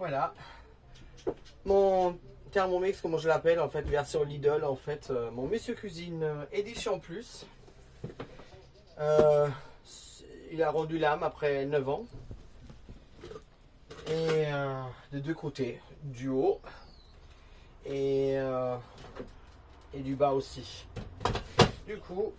voilà. Mon Thermomix, comment je l'appelle, en fait, version Lidl, en fait. Mon Monsieur Cuisine édition plus. Il a rendu l'âme après 9 ans. Et de deux côtés, du haut et du bas aussi. Du coup,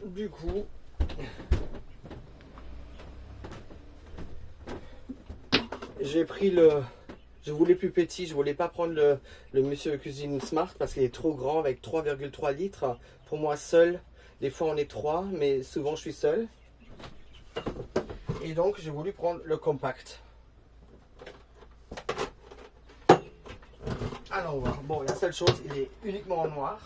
du coup, j'ai pris le... Je voulais plus petit, je voulais pas prendre le Monsieur Cuisine Smart parce qu'il est trop grand avec 3,3 litres. Pour moi seul, des fois on est 3, mais souvent je suis seul. Et donc j'ai voulu prendre le compact. Alors on va voir. Bon, la seule chose, il est uniquement en noir.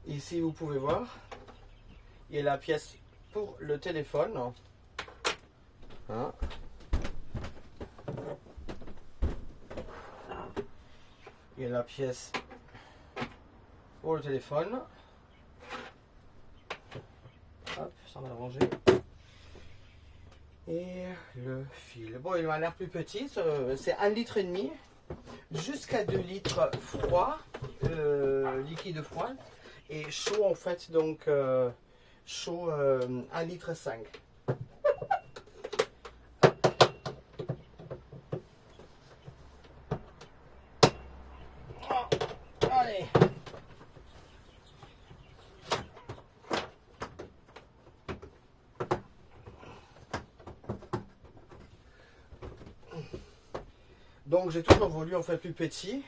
Ici, vous pouvez voir, il y a la pièce pour le téléphone. Hein. Il y a la pièce pour le téléphone. Hop, ça va ranger. Et le fil. Bon, il m'a l'air plus petit. C'est 1,5 litre jusqu'à 2 litres froid, liquide froid. Et chaud en fait, donc chaud 1,5 litre. Oh, allez. Donc j'ai toujours voulu en fait plus petit.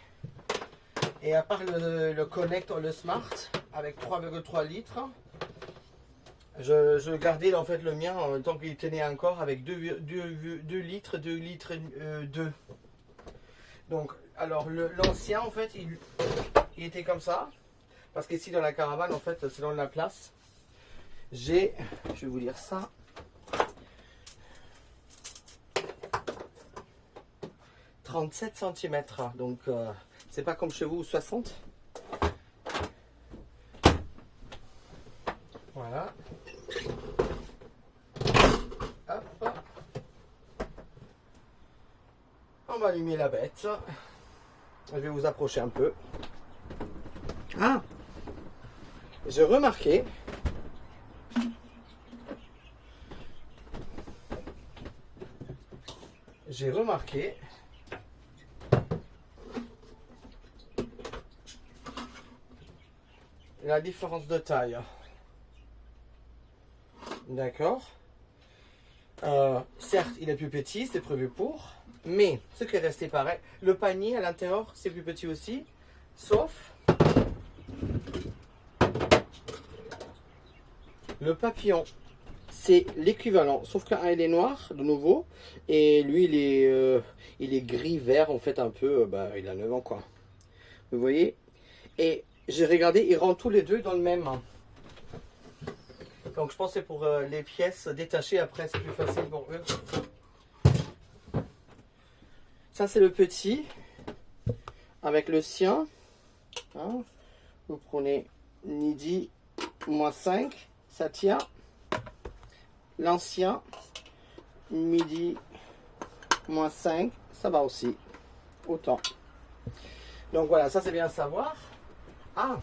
Et à part le connecteur, le Smart, avec 3,3 litres, je gardais en fait le mien tant qu'il tenait encore avec 2 litres, 2 litres 2. Donc, alors l'ancien en fait, il était comme ça. Parce qu'ici dans la caravane, en fait, selon la place, j'ai, je vais vous dire ça, « 37 cm ». Donc, c'est pas comme chez vous, 60. Voilà. Hop. On va allumer la bête. Je vais vous approcher un peu. Ah! J'ai remarqué la différence de taille. D'accord. Certes, il est plus petit, c'est prévu pour, mais ce qui est resté pareil, le panier à l'intérieur, c'est plus petit aussi, sauf le papillon. C'est l'équivalent, sauf qu'un il est noir de nouveau, et lui il est gris-vert en fait un peu, il a 9 ans quoi. Vous voyez? Et j'ai regardé, ils rentrent tous les deux dans le même. Donc je pense que c'est pour les pièces détachées, après c'est plus facile pour eux. Ça c'est le petit, avec le sien. Hein. Vous prenez midi -5, ça tient. L'ancien, midi -5, ça va aussi. Autant. Donc voilà, ça c'est bien à savoir. Ah!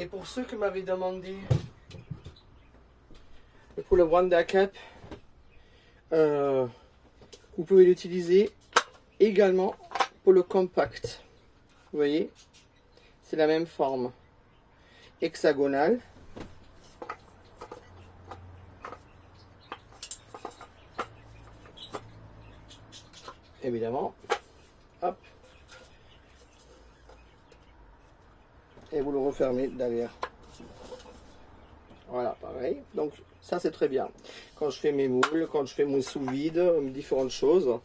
Et pour ceux qui m'avaient demandé pour le Wanda Cap, vous pouvez l'utiliser également pour le compact. Vous voyez, c'est la même forme hexagonale. évidemment. Hop. Et vous le refermez derrière. Voilà, pareil. Donc ça c'est très bien. Quand je fais mes moules, quand je fais mon sous-vide, différentes choses.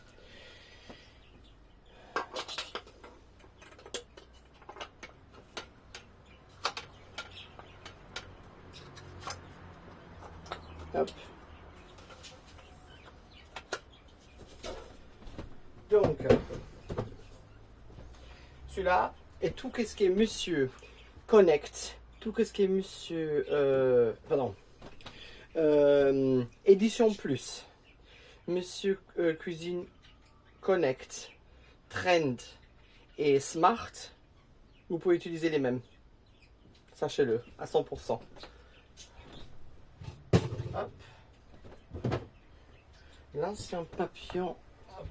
Hop. Donc, celui-là et tout ce qui est Monsieur Connect, tout ce qui est Monsieur, Édition Plus, Monsieur Cuisine Connect, Trend et Smart, vous pouvez utiliser les mêmes. Sachez-le, à 100%. Hop. L'ancien papillon. Hop.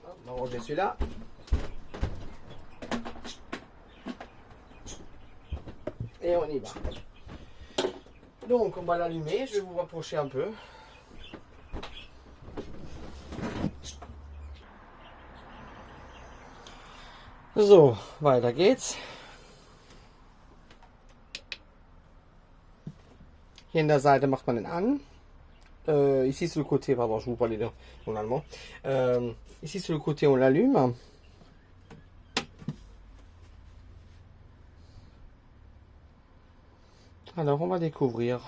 On va ranger celui-là. Et on y va. Donc on va l'allumer, je vais vous rapprocher un peu. So, weiter geht's. Hier in der Seite macht man den an. Ici sur le côté, pardon, je vous parlais en allemand. Ici sur le côté, on l'allume. Alors, on va découvrir.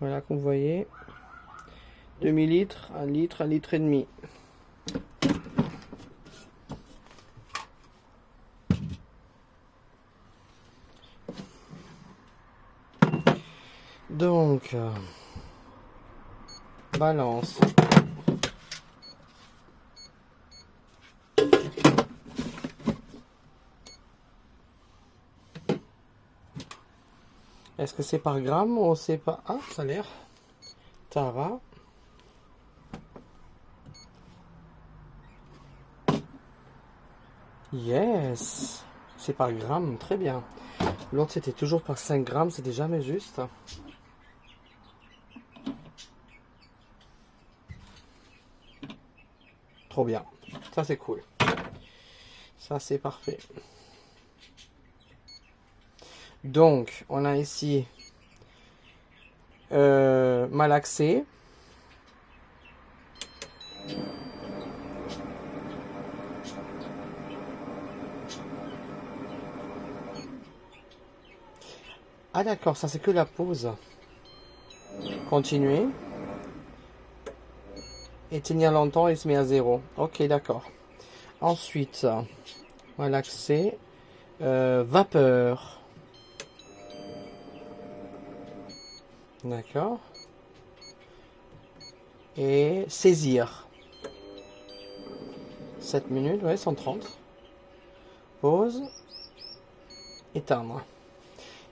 Voilà, comme vous voyez, demi-litre, 1 litre, 1 litre et demi. Donc, balance. Est-ce que c'est par gramme ou c'est pas... Ah, ça a l'air. Tara. Yes. C'est par gramme, très bien. L'autre c'était toujours par 5 grammes, c'était jamais juste. Trop bien. Ça c'est cool. Ça c'est parfait. Donc, on a ici malaxé. Ah d'accord, ça c'est que la pause. Continuer. Et tenir longtemps, il se met à 0. Ok, d'accord. Ensuite, malaxé. Vapeur. D'accord. Et saisir. 7 minutes, ouais, 130. Pause. Éteindre.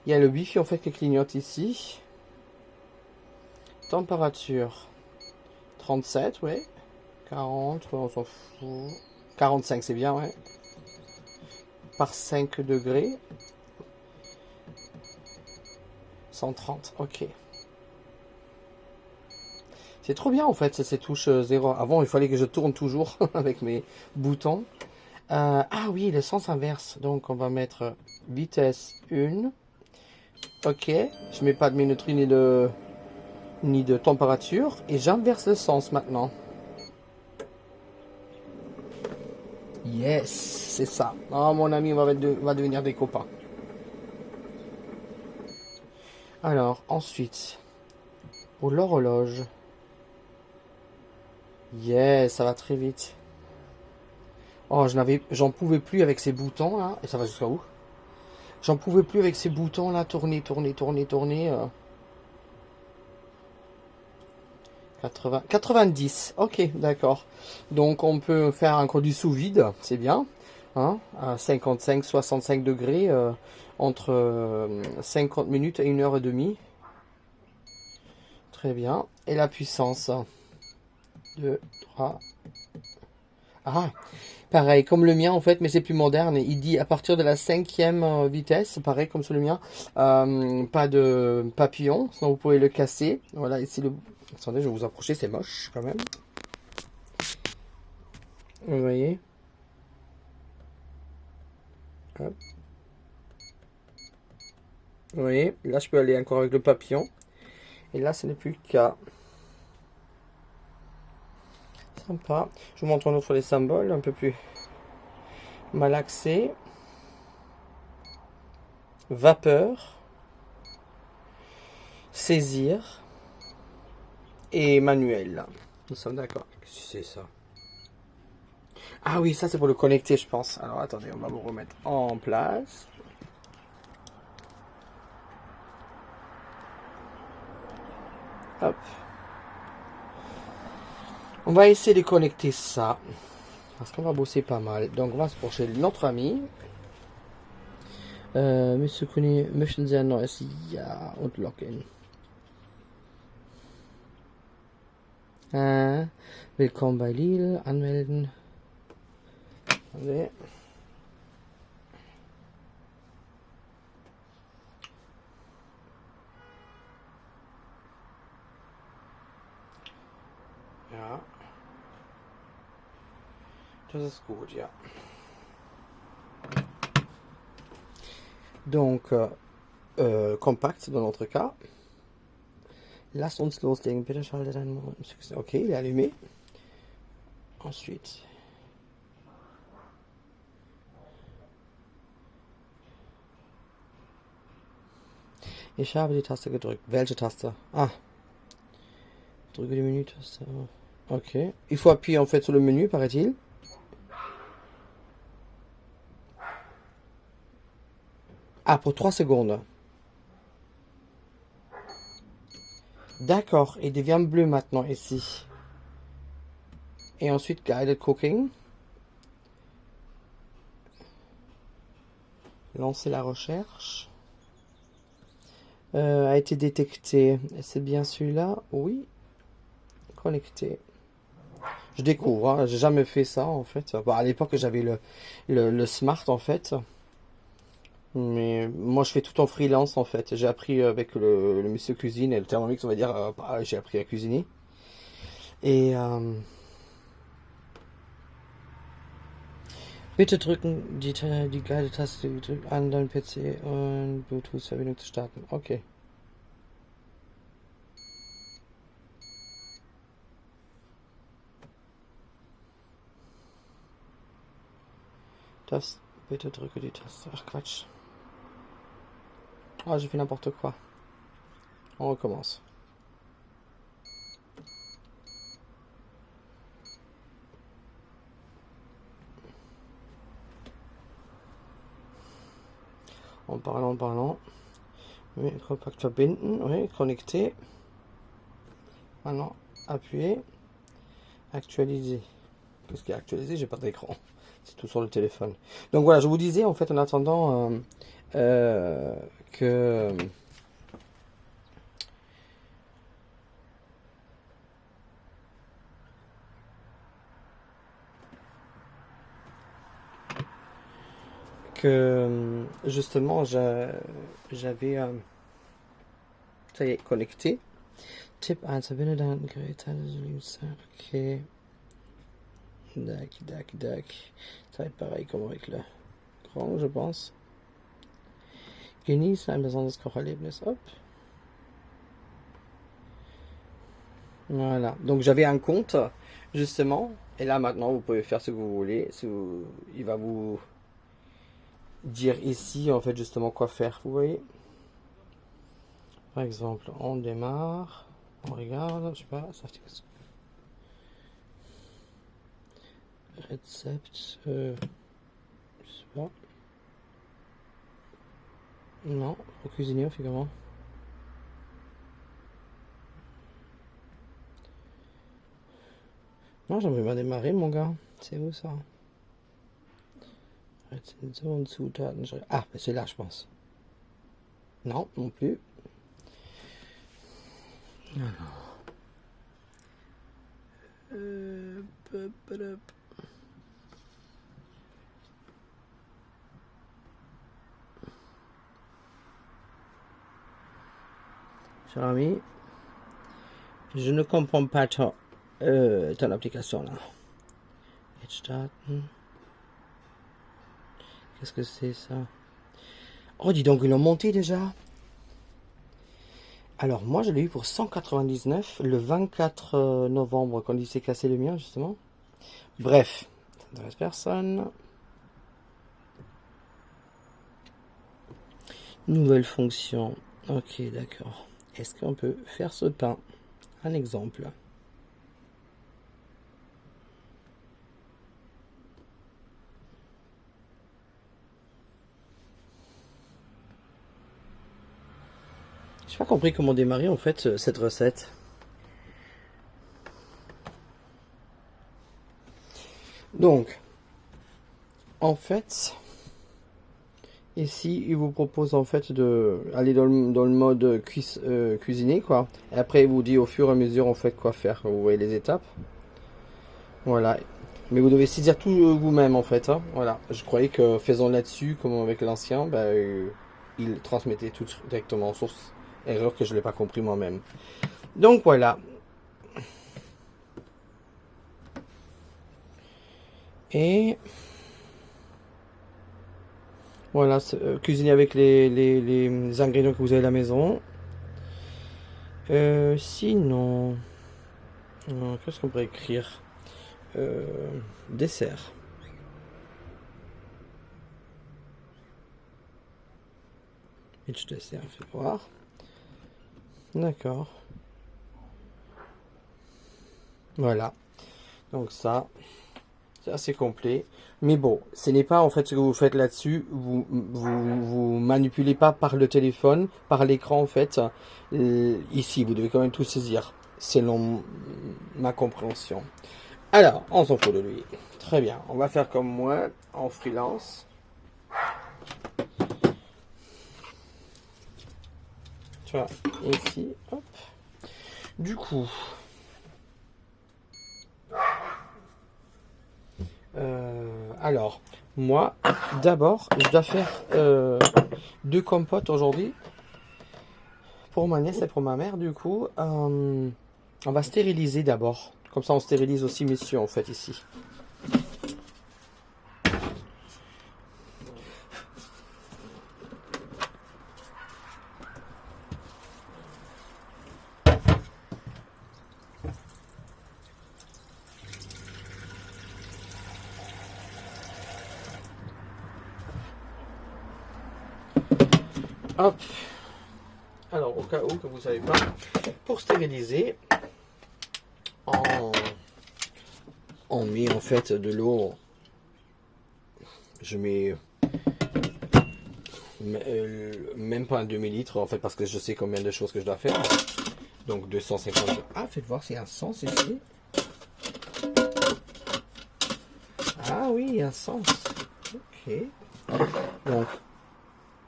Il y a le wifi en fait qui clignote ici. Température. 37, ouais. 40, ouais, on s'en fout. 45, c'est bien, ouais. Par 5 degrés. 130, ok. C'est trop bien en fait, ces touches 0. Avant, il fallait que je tourne toujours avec mes boutons. Ah oui, le sens inverse. Donc, on va mettre vitesse 1. Ok, je mets pas de minuterie ni de température. Et j'inverse le sens maintenant. Yes, c'est ça. Oh, mon ami, on va devenir des copains. Alors, ensuite, pour l'horloge. Yes, ça va très vite. Oh, j'en pouvais plus avec ces boutons là. Et ça va jusqu'à où? J'en pouvais plus avec ces boutons là. Tourner. 80, 90. Ok, d'accord. Donc on peut faire un conduit sous vide, c'est bien. Hein, à 55, 65 degrés, entre 50 minutes et 1 heure et demie. Très bien. Et la puissance. 2, 3. Ah, pareil, comme le mien en fait, mais c'est plus moderne. Il dit à partir de la 5e vitesse, pareil comme sur le mien, pas de papillon, sinon vous pouvez le casser. Voilà, ici le... Attendez, je vais vous approcher, c'est moche quand même. Vous voyez? Hop. Vous voyez? Là, je peux aller encore avec le papillon. Et là, ce n'est plus le cas. Sympa. Je vous montre un autre les symboles, un peu plus malaxé. Vapeur. Saisir. Et manuel. Nous sommes d'accord. Qu'est-ce que c'est ça? Ah oui, ça c'est pour le connecter, je pense. Alors attendez, on va vous remettre en place. Hop. On va essayer de connecter ça. Parce qu'on va bosser pas mal. Donc on va se pencher notre ami. Monsieur Kuni, möchten Sie ein neues Ja und Login? Willkommen bei Lidl. Anmelden. Allez. Ja. Das ist gut, ja. Donc, compact dans notre cas. Lass uns loslegen. Bitte schalte deinen Mond. Ok, il est allumé. Ensuite. Ich habe die Taste gedrückt. Welche Taste? Ah. Drücke die Menü-Taste. Ok. Il faut appuyer en fait sur le menu, paraît-il. Ah, pour 3 secondes. D'accord, il devient bleu maintenant ici. Et ensuite, Guided Cooking. Lancer la recherche. A été détecté. C'est bien celui-là? Oui. Connecté. Je découvre, hein. J'ai jamais fait ça en fait. Bon, à l'époque, j'avais le Smart en fait. Mais moi, je fais tout en freelance en fait. J'ai appris avec le monsieur cuisine et le Thermomix, on va dire, j'ai appris à cuisiner. Et bitte drücken die geile Taste an deinem PC und Bluetooth-Verbindung zu starten. Okay. Das, bitte drücke die Taste. Ach Quatsch. Ah, j'ai fait n'importe quoi. On recommence. En parlant. Oui, compact verbinden. Oui, connecter. Maintenant, appuyer. Actualiser. Qu'est-ce qui est actualisé? J'ai pas d'écran. C'est tout sur le téléphone. Donc voilà, je vous disais en fait en attendant que justement j'avais ça y est connecté. Tipp 1, verbinde dein Gerät. Ok. Dac. Ça va être pareil comme avec le grand, je pense. Genieße ein besonderes Kocherlebnis. Hop. Voilà. Donc j'avais un compte, justement. Et là, maintenant, vous pouvez faire ce que vous voulez. Il va vous dire ici, en fait, justement, quoi faire. Vous voyez? Par exemple, on démarre. On regarde. Je sais pas. Ça fait... Rezept. Je sais pas. Non, au cuisinier, on fait comment? Non, j'aimerais bien démarrer, mon gars. C'est où ça? Rezension, Zutaten. Ah, c'est là, je pense. Non, non plus. Alors. Hop, hop. Cher ami, je ne comprends pas ton application là. Qu'est-ce que c'est ça? Oh, dis donc, ils l'ont monté déjà. Alors, moi, je l'ai eu pour 199 le 24 novembre, quand il s'est cassé le mien, justement. Bref, ça n'intéresse personne. Nouvelle fonction. Ok, d'accord. Est-ce qu'on peut faire ce pain? Un exemple. J'ai pas compris comment démarrer en fait cette recette. Donc, en fait, ici, il vous propose en fait de aller dans le mode cuisiner quoi. Et après, il vous dit au fur et à mesure en fait quoi faire. Vous voyez les étapes. Voilà. Mais vous devez saisir tout vous-même en fait. Hein. Voilà. Je croyais que faisant là-dessus, comme avec l'ancien, il transmettait tout directement en source. Erreur que je l'ai pas compris moi-même. Donc voilà. Et voilà, cuisiner avec les ingrédients que vous avez à la maison. Sinon, qu'est-ce qu'on pourrait écrire? Dessert. Pitch dessert, fais voir. D'accord. Voilà. Donc ça, c'est assez complet. Mais bon, ce n'est pas en fait ce que vous faites là-dessus. Vous manipulez pas par le téléphone, par l'écran en fait. Ici, vous devez quand même tout saisir, selon ma compréhension. Alors, on s'en fout de lui. Très bien. On va faire comme moi, en freelance. Tu vois, ici, hop. Du coup, alors, moi, d'abord, je dois faire 2 compotes aujourd'hui. Pour ma nièce et pour ma mère, du coup, on va stériliser d'abord. Comme ça, on stérilise aussi messieurs, en fait, ici. Hop. Alors, au cas où que vous ne savez pas, pour stériliser, on met en fait de l'eau. Je mets même pas un demi-litre en fait parce que je sais combien de choses que je dois faire. Donc 250. Ah, faites voir s'il y a un sens ici. Ah oui, il y a un sens. Ok. Donc,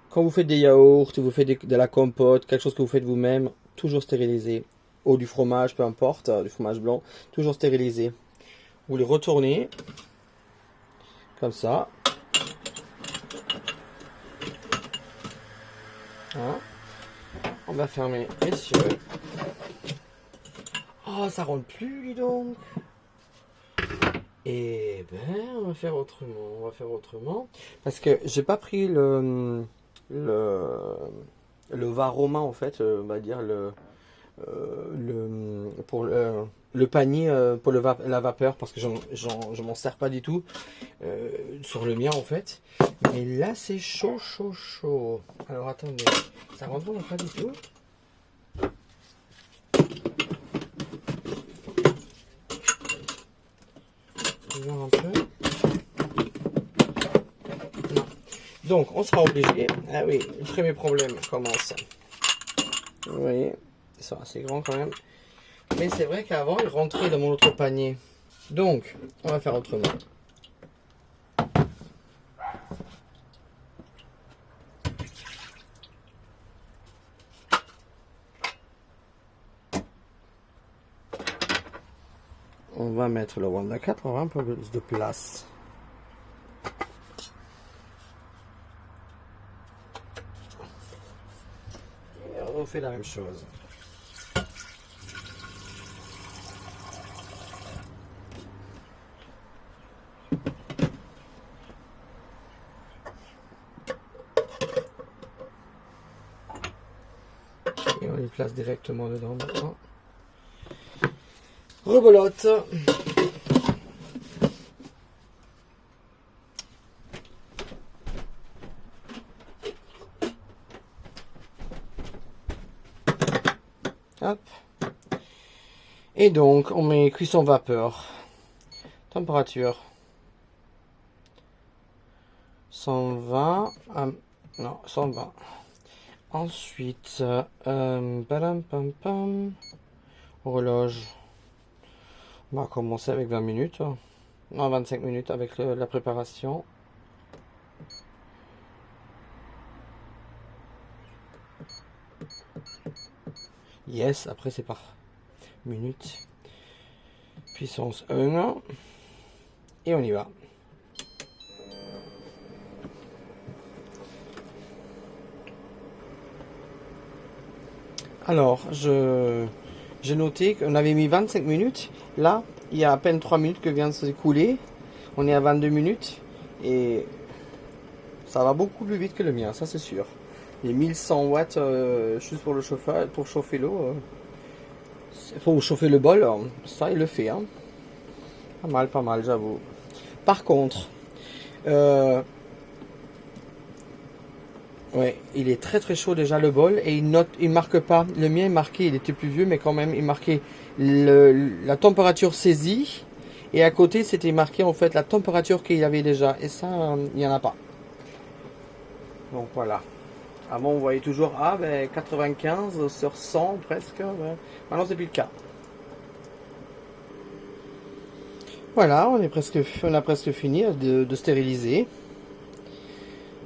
quand vous faites des yaourts, vous faites de la compote, quelque chose que vous faites vous-même, toujours stérilisé. Ou du fromage, peu importe, du fromage blanc, toujours stérilisé. Vous les retournez comme ça. Hein. On va fermer les yeux. Oh, ça rentre plus, dis donc. Et ben, on va faire autrement. Parce que j'ai pas pris le var romain en fait, on va dire pour le panier pour la vapeur parce que je m'en sers pas du tout sur le mien en fait. Mais là c'est chaud. Alors attendez, ça rentre pas du tout. Un peu. Non. Donc on sera obligé. Ah oui, le premier problème commence. Vous voyez, ils sont assez grands quand même. Mais c'est vrai qu'avant ils rentraient dans mon autre panier. Donc on va faire autrement. on va mettre le Wonder 4 pour avoir un peu plus de place. Et on refait la même chose. Et on les place directement dedans maintenant. Rebelote. Hop. Et donc on met cuisson vapeur. Température 120. Non, 120. Ensuite, padam, pam, pam, horloge. On va commencer avec 20 minutes. Non, 25 minutes avec la préparation. Yes, après c'est par minute. Puissance 1. Et on y va. Alors, j'ai noté qu'on avait mis 25 minutes. Là, il y a à peine 3 minutes que vient de s'écouler. On est à 22 minutes. Et ça va beaucoup plus vite que le mien, ça c'est sûr. Les 1100 watts juste pour le chauffage, pour chauffer l'eau. Pour chauffer le bol, ça il le fait. Hein. Pas mal, j'avoue. Par contre, ouais, il est très chaud déjà le bol et il marque pas. Le mien est marqué, il était plus vieux, mais quand même il marquait la température saisie et à côté c'était marqué en fait la température qu'il y avait déjà et ça il n'y en a pas. Donc voilà. Avant on voyait toujours 95 sur 100 presque. Ouais. Maintenant c'est plus le cas. Voilà, on a presque fini de stériliser.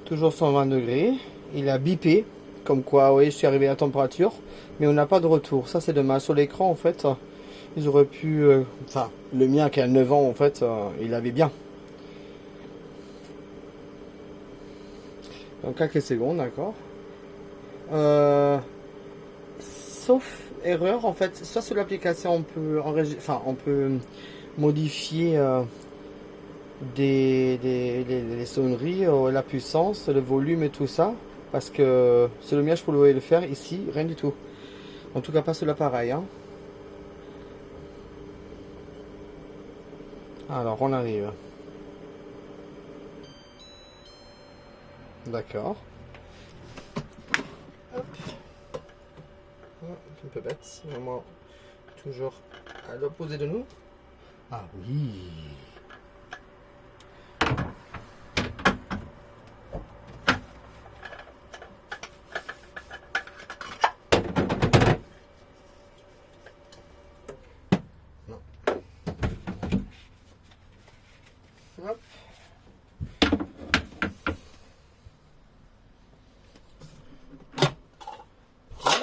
Toujours 120 degrés. Il a bipé, comme quoi, oui, je suis arrivé à la température, mais on n'a pas de retour. Ça, c'est dommage. Sur l'écran, en fait, ils auraient pu... enfin, le mien qui a 9 ans, en fait, il avait bien. Donc, quelques secondes, d'accord. Sauf erreur, en fait, soit sur l'application, on peut on peut modifier les sonneries, la puissance, le volume et tout ça. Parce que sur le mien, je pouvais le faire ici, rien du tout. En tout cas, pas sur l'appareil. Hein. Alors, on arrive. D'accord. Un peu bête, vraiment toujours à l'opposé de nous. Ah oui. Non. Hop.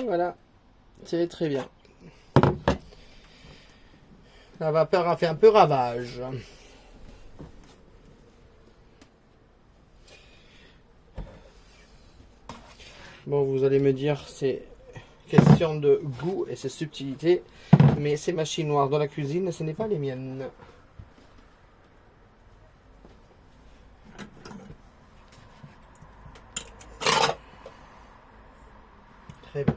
Et voilà, c'est très bien. La vapeur a fait un peu ravage. Bon, vous allez me dire, c'est question de goût et c'est subtilité, mais ces machines noires dans la cuisine, ce n'est pas les miennes. Très bien.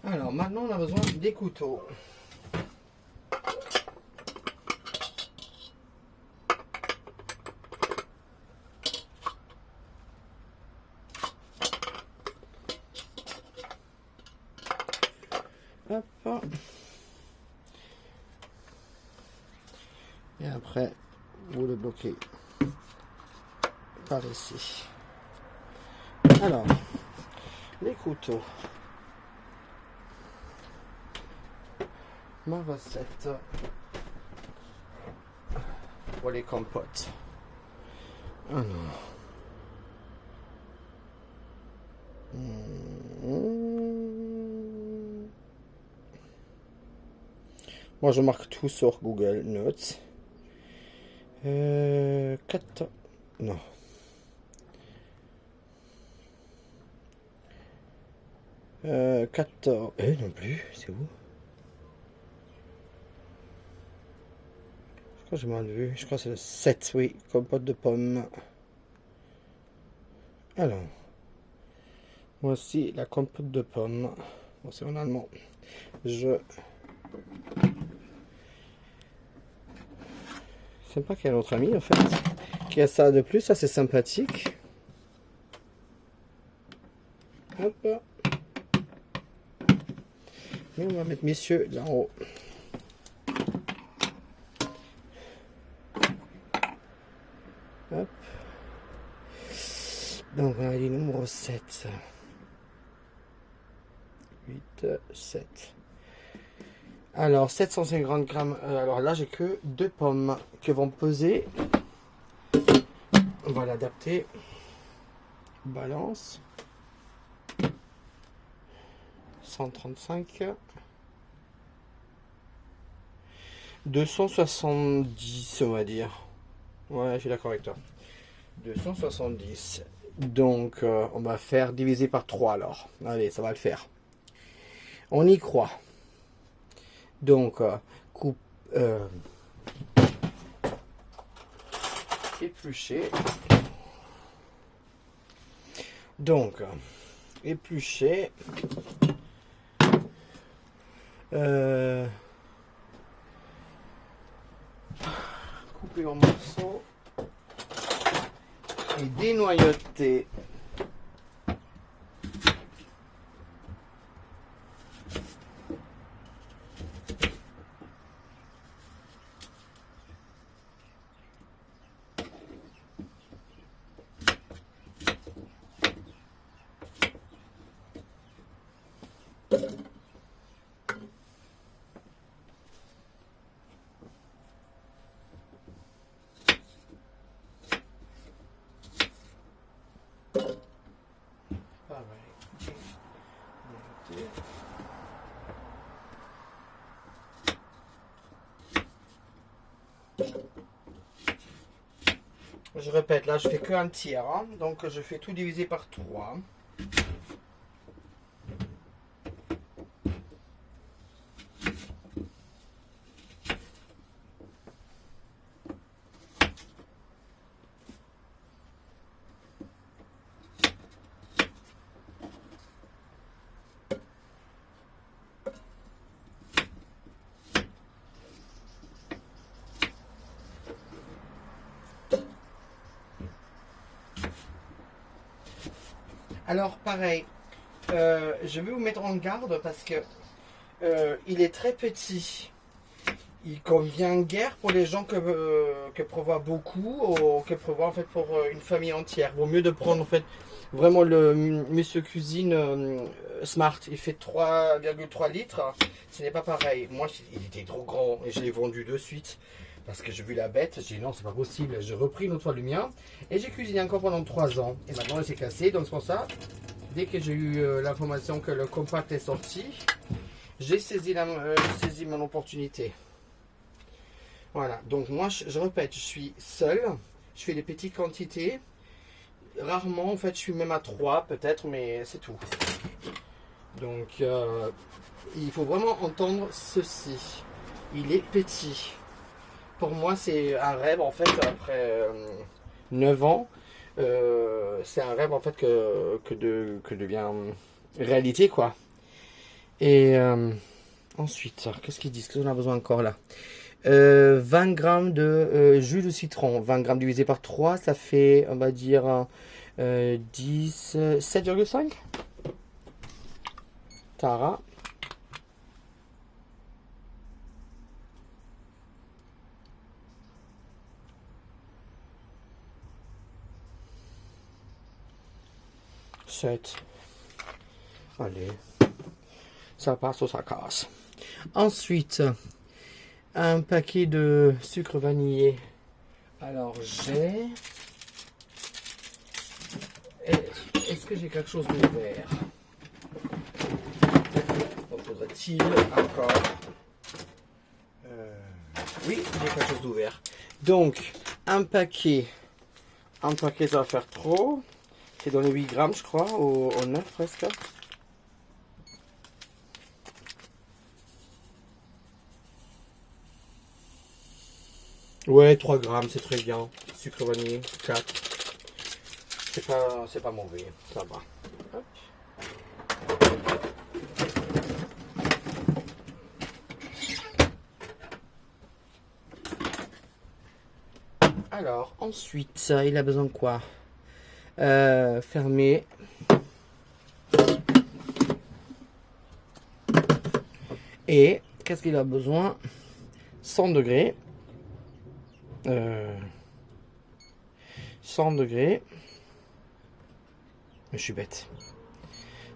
Alors maintenant on a besoin des couteaux. Et après, vous le bloquez par ici. Alors, les couteaux. Ma recette pour les compotes. Alors. Moi, je marque tout sur Google Notes. 4. Non. Euh, 14. Non plus, c'est où? Je crois que j'ai mal vu. Je crois que c'est le 7, oui. Compote de pommes. Alors. Voici la compote de pommes. Bon, c'est en allemand. Je sais pas qu'il y a un autre ami en fait qui a ça de plus. Ça c'est sympathique. Hop. Et on va mettre messieurs là en haut. Hop. Donc on a les numéros 7. 8, 7. Alors 750 grammes. Alors là j'ai que 2 pommes qui vont peser. On va l'adapter. Balance. 135. 270 on va dire. Ouais, je suis d'accord avec toi. 270. Donc on va faire diviser par 3 alors. Allez, ça va le faire. On y croit. Donc, coupe, éplucher. Donc, éplucher. Couper en morceaux. Et dénoyauter. Je répète, là je fais que un tiers, hein, donc je fais tout divisé par 3. Alors pareil, je vais vous mettre en garde parce que il est très petit. Il convient guère pour les gens que prévoient beaucoup ou que prévoient en fait pour une famille entière. Vaut mieux de prendre en fait vraiment le Monsieur Cuisine Smart. Il fait 3,3 litres. Ce n'est pas pareil. Moi, il était trop grand et je l'ai vendu de suite. Parce que j'ai vu la bête, j'ai dit non, c'est pas possible. J'ai repris une autre fois le mien et j'ai cuisiné encore pendant 3 ans. Et maintenant, il s'est cassé. Donc, c'est pour ça, dès que j'ai eu l'information que le compact est sorti, j'ai saisi mon opportunité. Voilà. Donc, moi, je répète, je suis seul. Je fais des petites quantités. Rarement, en fait, je suis même à 3 peut-être, mais c'est tout. Donc, il faut vraiment entendre ceci. Il est petit. Pour moi, c'est un rêve, en fait, après 9 ans. C'est un rêve, en fait, que devient réalité, quoi. Et ensuite, qu'est-ce qu'ils disent? Qu'est-ce qu'on a besoin encore, là? 20 grammes de jus de citron. 20 grammes divisé par 3, ça fait, on va dire, 7,5. Tara. 7. Allez. Ça passe ou ça casse. Ensuite, un paquet de sucre vanillé. Alors, j'ai... Est-ce que j'ai quelque chose d'ouvert? Faudrait-il encore... Oui, j'ai quelque chose d'ouvert. Donc, un paquet, ça va faire trop. C'est dans les 8 grammes, je crois, au 9 presque. Ouais, 3 grammes, c'est très bien. Sucre vanillé, 4. C'est pas mauvais, ça va. Hop. Alors, ensuite, il a besoin de quoi? Fermer. Et qu'est-ce qu'il a besoin? 100 degrés. 100 degrés. Je suis bête.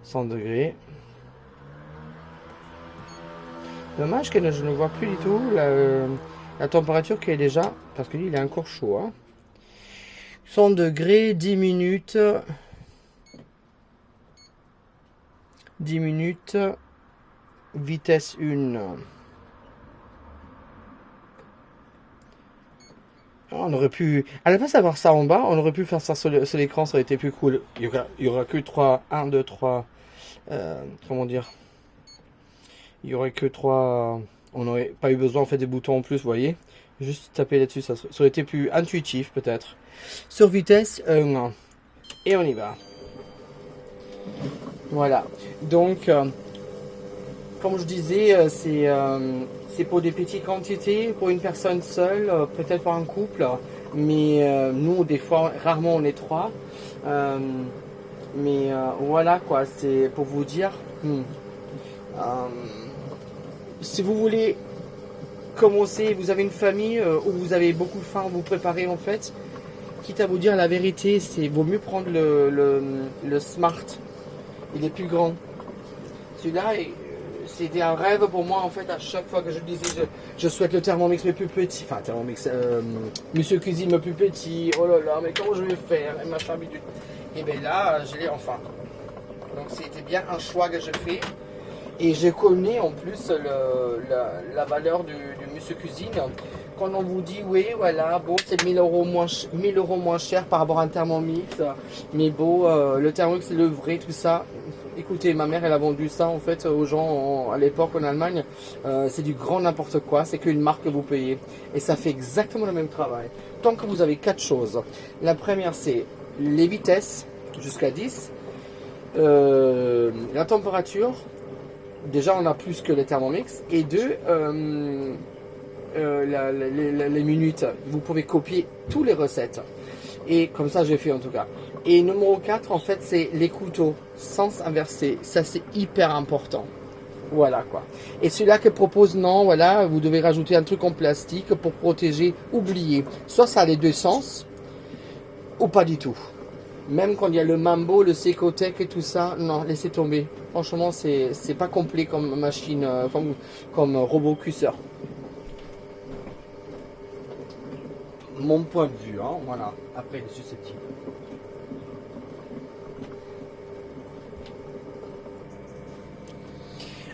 100 degrés. Dommage que je ne vois plus du tout la température qui est déjà, parce que lui il est encore chaud. Hein. 100 degrés, 10 minutes. 10 minutes. Vitesse 1. On aurait pu, à la place d'avoir ça en bas, on aurait pu faire ça sur l'écran, ça aurait été plus cool. Il y aura que 3, 1, 2, 3, comment dire, il y aurait que 3, on n'aurait pas eu besoin en fait des boutons en plus, vous voyez. Juste taper là-dessus, ça aurait été plus intuitif peut-être. Sur vitesse 1, et on y va. Voilà, donc, comme je disais, c'est pour des petites quantités, pour une personne seule, peut-être pour un couple, mais nous, des fois, rarement on est 3. Mais voilà quoi, c'est pour vous dire, si vous voulez commencer, vous avez une famille où vous avez beaucoup faim, vous préparez en fait, quitte à vous dire la vérité, c'est vaut mieux prendre le Smart, il est plus grand. Celui-là, c'était un rêve pour moi en fait. À chaque fois que je disais je souhaite le Thermomix mais plus petit, enfin Thermomix, Monsieur Cuisine mais plus petit, oh là là, mais comment je vais faire, et machin bidule. Et bien là, je l'ai enfin. Donc c'était bien un choix que j'ai fait. Et je connais en plus la valeur du Monsieur Cuisine. Quand on vous dit oui, voilà, bon, c'est 1000 € moins cher par rapport à un Thermomix, mais bon, le Thermomix c'est le vrai, tout ça. Écoutez, ma mère elle a vendu ça en fait aux gens à l'époque en Allemagne. C'est du grand n'importe quoi, c'est qu'une marque que vous payez. Et ça fait exactement le même travail. Tant que vous avez 4 choses. La première c'est les vitesses jusqu'à 10. La température. Déjà on a plus que les Thermomix. Et 2, les minutes. Vous pouvez copier toutes les recettes. Et comme ça j'ai fait en tout cas. Et numéro 4 en fait c'est les couteaux. Sens inversé. Ça c'est hyper important. Voilà quoi. Et celui-là que propose non, voilà, vous devez rajouter un truc en plastique pour protéger, oubliez. Soit ça a les deux sens, ou pas du tout. Même quand il y a le Mambo, le Secotec et tout ça, non, laissez tomber. Franchement, c'est pas complet comme machine, comme robot cuisseur. Mon point de vue, hein, voilà. Après, il est susceptible.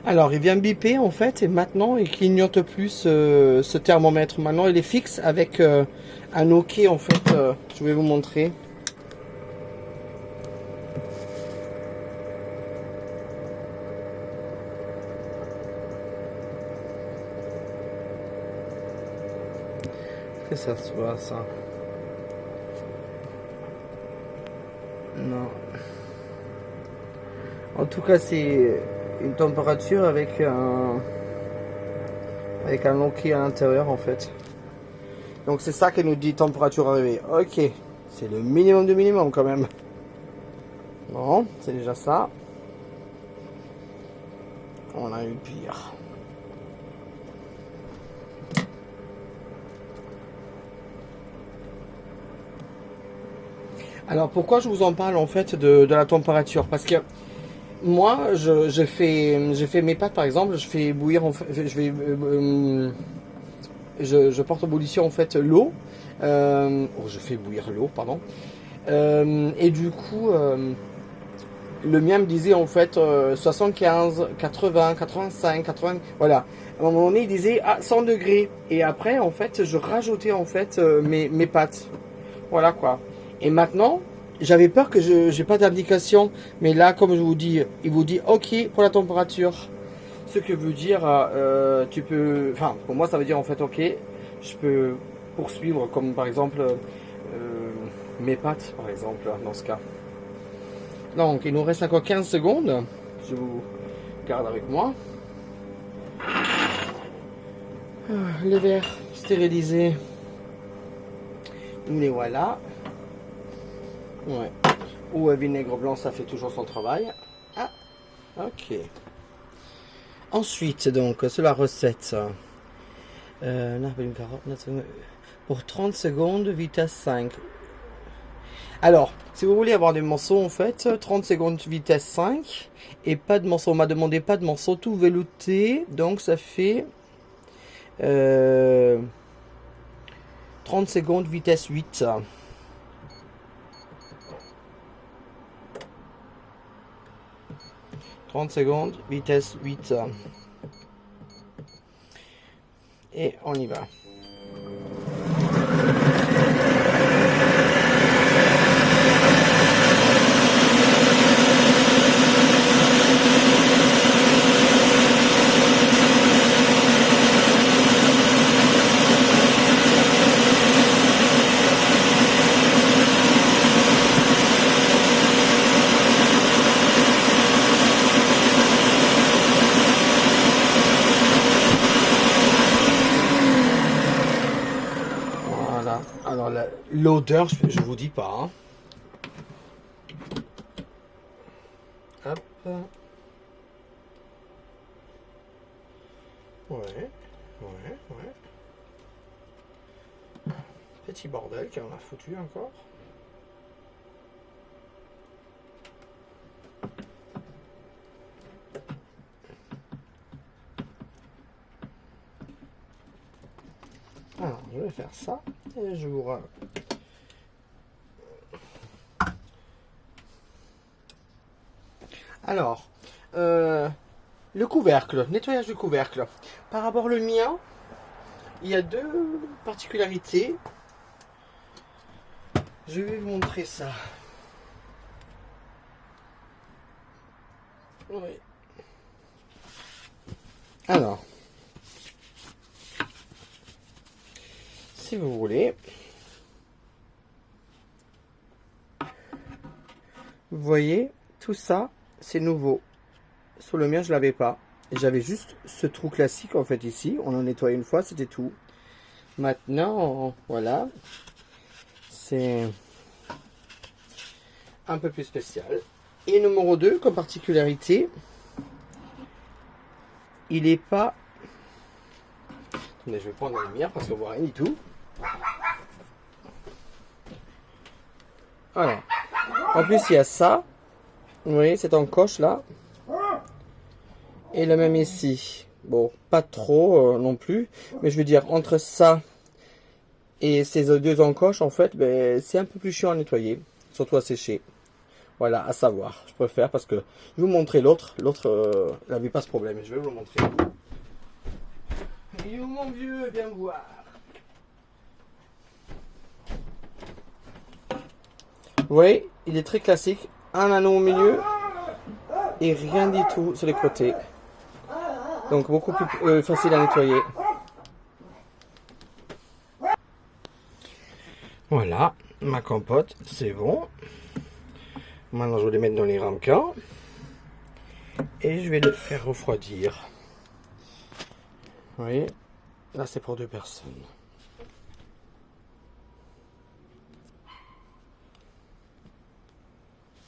Alors, il vient biper en fait, et maintenant il clignote plus ce thermomètre. Maintenant, il est fixe avec un OK en fait. Je vais vous montrer. Qu'est-ce que ça se voit ça? Non. En tout cas, c'est une température avec un OK à l'intérieur en fait. Donc c'est ça qui nous dit température arrivée. Ok, c'est le minimum du minimum quand même. Bon, c'est déjà ça. On a eu pire. Alors pourquoi je vous en parle en fait de la température? Parce que moi je fais mes pâtes par exemple, je fais bouillir, je porte en ébullition en fait l'eau. Je fais bouillir l'eau, pardon. Et du coup, le mien me disait en fait 75, 80, 85, 80, voilà. À un moment donné, il disait 100 degrés. Et après, en fait, je rajoutais en fait mes pâtes. Voilà quoi. Et maintenant, j'avais peur que je n'ai pas d'indication. Mais là, comme je vous dis, il vous dit OK pour la température. Ce que veut dire, tu peux... Enfin, pour moi, ça veut dire en fait OK. Je peux poursuivre comme par exemple mes pâtes, par exemple, dans ce cas. Donc, il nous reste encore 15 secondes. Je vous garde avec moi. Les verres stérilisés. Nous les voilà. Ouais. Ou vinaigre blanc, ça fait toujours son travail. Ah, ok. Ensuite, donc, c'est la recette. Pour 30 secondes, vitesse 5. Alors, si vous voulez avoir des morceaux, en fait, 30 secondes vitesse 5 et pas de morceaux. On m'a demandé pas de morceaux, tout velouté. Donc, ça fait 30 secondes vitesse 8. « 30 secondes, vitesse 8. Et on y va. Alors l'odeur, je vous dis pas. Hein. Hop. Ouais. Petit bordel qu'on a foutu encore. Alors, je vais faire ça et je vous... Alors, le couvercle, nettoyage du couvercle. Par rapport au mien, il y a deux particularités. Je vais vous montrer ça. Oui. Alors, si vous voulez, vous voyez, tout ça, c'est nouveau. Sur le mien, je l'avais pas. J'avais juste ce trou classique, en fait, ici. On en nettoyait une fois, c'était tout. Maintenant, voilà. C'est un peu plus spécial. Et numéro 2, comme particularité, il est pas... Attendez, je vais prendre la lumière parce qu'on voit rien du tout. Voilà. En plus, il y a ça. Vous voyez, cette encoche là. Et le même ici. Bon, pas trop non plus. Mais je veux dire, entre ça et ces deux encoches, en fait, ben, c'est un peu plus chiant à nettoyer. Surtout à sécher. Voilà, à savoir. Je préfère parce que je vais vous montrer l'autre. L'autre n'avait pas ce problème. Je vais vous le montrer. Et où mon vieux, viens voir. Vous voyez, il est très classique. Un anneau au milieu et rien du tout sur les côtés. Donc beaucoup plus facile à nettoyer. Voilà, ma compote, c'est bon. Maintenant, je vais les mettre dans les ramequins. Et je vais le faire refroidir. Vous voyez, là c'est pour 2 personnes.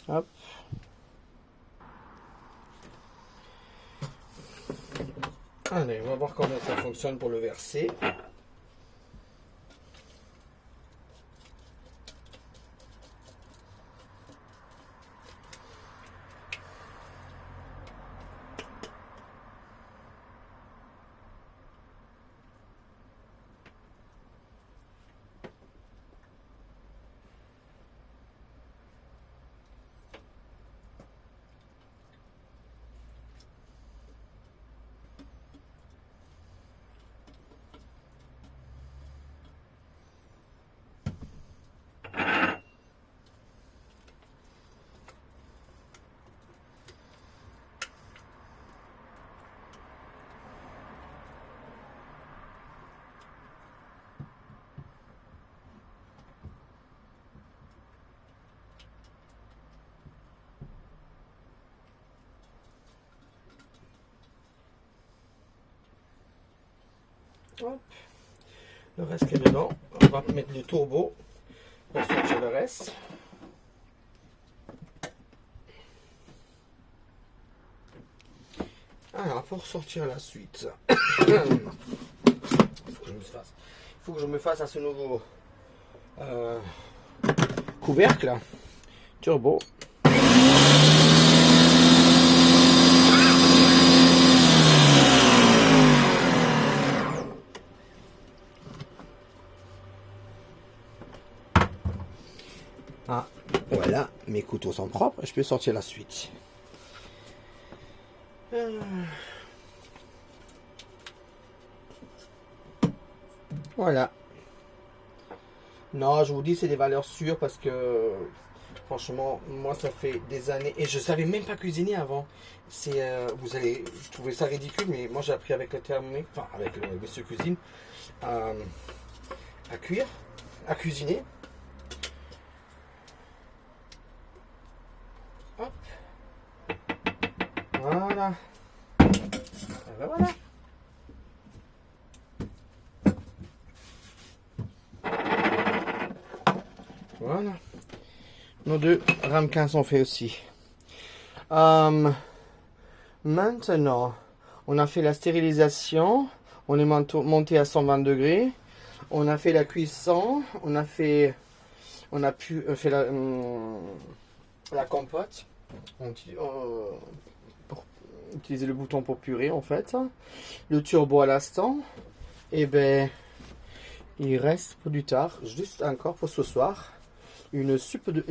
Hop. Allez, on va voir comment ça fonctionne pour le verser. Hop. Le reste qui est dedans, on va mettre le turbo pour sortir le reste. Alors, pour sortir la suite, il faut que je me fasse à ce nouveau couvercle turbo. Ah, voilà, mes couteaux sont propres, je peux sortir la suite. Voilà. Non, je vous dis, c'est des valeurs sûres parce que franchement, moi, ça fait des années et je savais même pas cuisiner avant. Vous allez trouver ça ridicule, mais moi, j'ai appris avec le Thermomix, enfin avec le monsieur cuisine, à cuire, à cuisiner. Hop. Voilà. Et ben voilà. Voilà. Nos deux ramequins sont faits aussi. Maintenant, on a fait la stérilisation. On est monté à 120 degrés. On a fait la cuisson. On a fait la compote. Pour utiliser le bouton pour purer en fait. Le turbo à l'instant. Et ben, il reste pour du tard, juste encore pour ce soir, une soupe de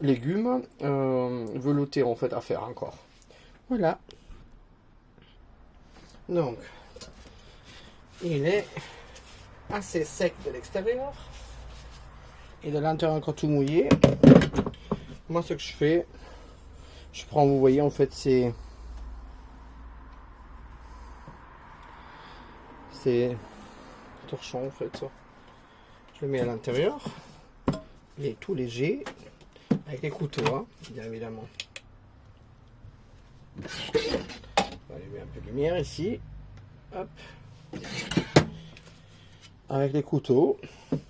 légumes veloutés en fait à faire encore. Voilà. Donc, il est assez sec de l'extérieur et de l'intérieur encore tout mouillé. Moi, ce que je fais, je prends, vous voyez, en fait, c'est torchon en fait. Je le mets à l'intérieur. Il est tout léger avec les couteaux, hein, bien évidemment. On va allumer un peu de lumière ici. Hop. Avec les couteaux,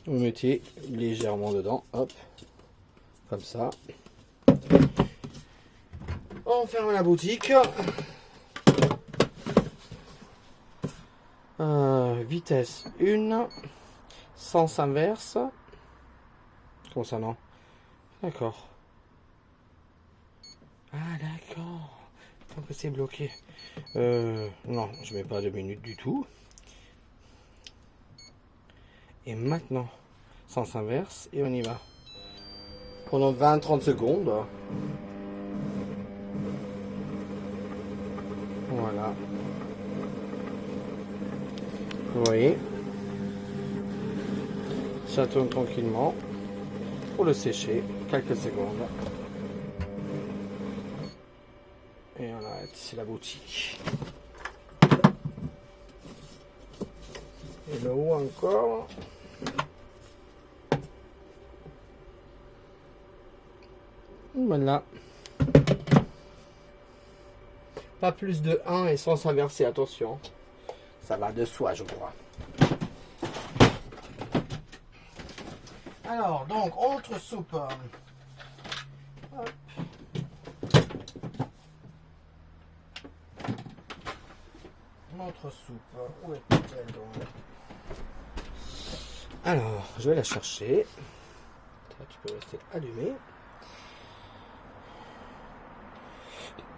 vous mettez légèrement dedans, hop, comme ça. On ferme la boutique. Vitesse 1, sens inverse. Comment ça, non? D'accord. Ah, d'accord. Tant que c'est bloqué. Non, je mets pas 2 minutes du tout. Et maintenant, sens inverse, et on y va. Pendant 20-30 secondes. Voilà. Vous voyez, ça tourne tranquillement pour le sécher quelques secondes. Et on arrête ici la boutique. Et le haut encore. Voilà. Pas plus de 1 et sans s'inverser, attention. Ça va de soi, je crois. Alors, donc, autre soupe. Hop. Autre soupe. Où est-elle donc? Alors, je vais la chercher. Toi, tu peux rester allumé.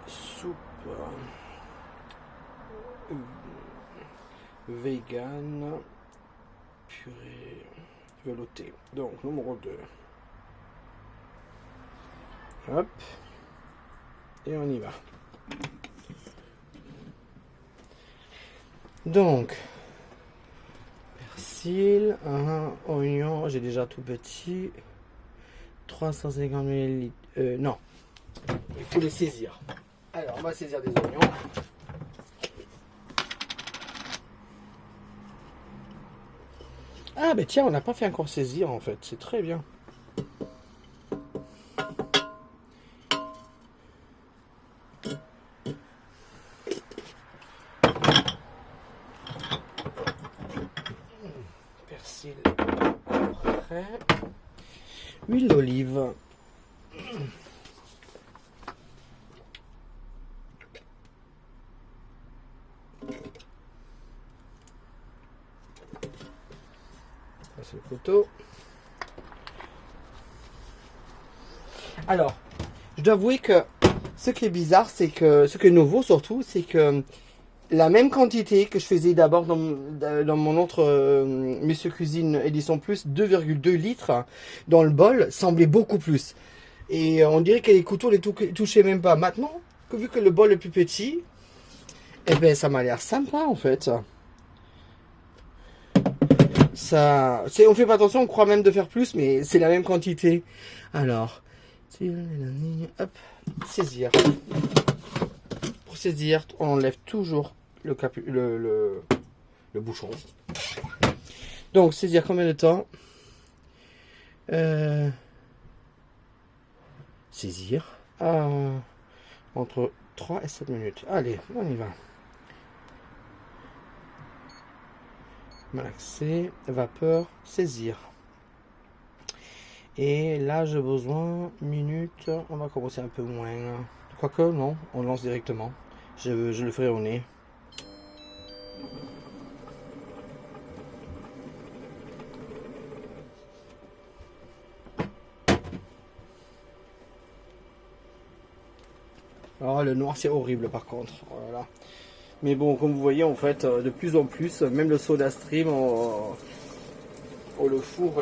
Soupe. Vegan purée veloutée. Donc numéro 2. Hop. Et on y va. Donc persil, oignon, j'ai déjà tout petit. 350 ml. Non. Il faut les saisir. Alors on va saisir des oignons. Ah ben tiens, on n'a pas fait encore saisir en fait, c'est très bien. C'est le couteau. Alors, je dois avouer que ce qui est bizarre, c'est que ce qui est nouveau surtout, c'est que la même quantité que je faisais d'abord dans mon autre Monsieur Cuisine Édition Plus, 2,2 litres, dans le bol, semblait beaucoup plus. Et on dirait que les couteaux ne les touchaient même pas. Maintenant, vu que le bol est plus petit, eh ben ça m'a l'air sympa en fait. Ça, on fait pas attention, on croit même de faire plus, mais c'est la même quantité. Alors, hop, saisir. Pour saisir, on enlève toujours le bouchon. Donc, saisir combien de temps? Saisir entre 3 et 7 minutes. Allez, on y va. Malaxer, vapeur, saisir. Et là, j'ai besoin minutes. On va commencer un peu moins. Quoique, non, on lance directement. Je le ferai au nez. Oh, le noir, c'est horrible par contre. Voilà. Mais bon, comme vous voyez, en fait, de plus en plus, même le Soda Stream, le four,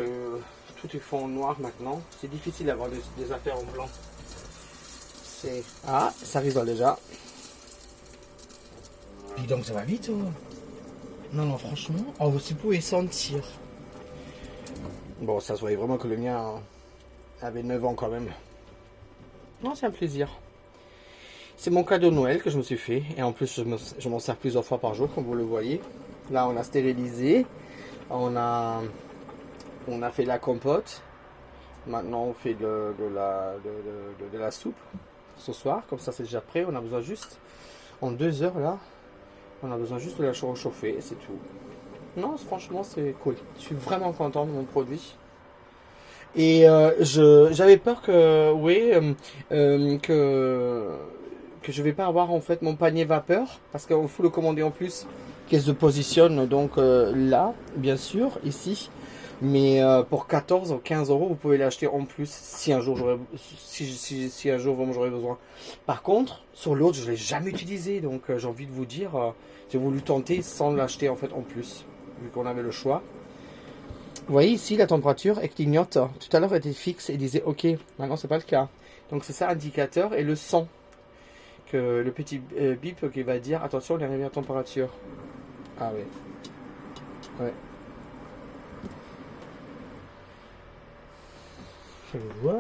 tout est fait en noir maintenant. C'est difficile d'avoir des affaires en blanc. Ah, ça risole déjà. Dis donc, ça va vite. Oh. Non, franchement, oh, vous pouvez sentir. Bon, ça se voyait vraiment que le mien avait 9 ans quand même. Non, c'est un plaisir. C'est mon cadeau de Noël que je me suis fait. Et en plus, je m'en sers plusieurs fois par jour, comme vous le voyez. Là, on a stérilisé. On a fait la compote. Maintenant, on fait de la soupe ce soir. Comme ça, c'est déjà prêt. On a besoin juste, en 2 heures, là, on a besoin juste de la chauffer. Et c'est tout. Non, franchement, c'est cool. Je suis vraiment content de mon produit. Et j'avais peur que, que je vais pas avoir en fait mon panier vapeur parce qu'il faut le commander en plus qui se positionne donc là bien sûr ici, mais pour 14 ou 15 euros vous pouvez l'acheter en plus si un jour si un jour vraiment j'aurais besoin. Par contre sur l'autre je l'ai jamais utilisé, donc j'ai envie de vous dire j'ai voulu tenter sans l'acheter en fait en plus vu qu'on avait le choix. Vous voyez ici la température elle clignote. Tout à l'heure elle était fixe et disait ok, maintenant c'est pas le cas, donc c'est ça indicateur. Et le son, que le petit bip qui va dire attention, on est arrivé à température. Ah oui. Ouais. Je vais voir.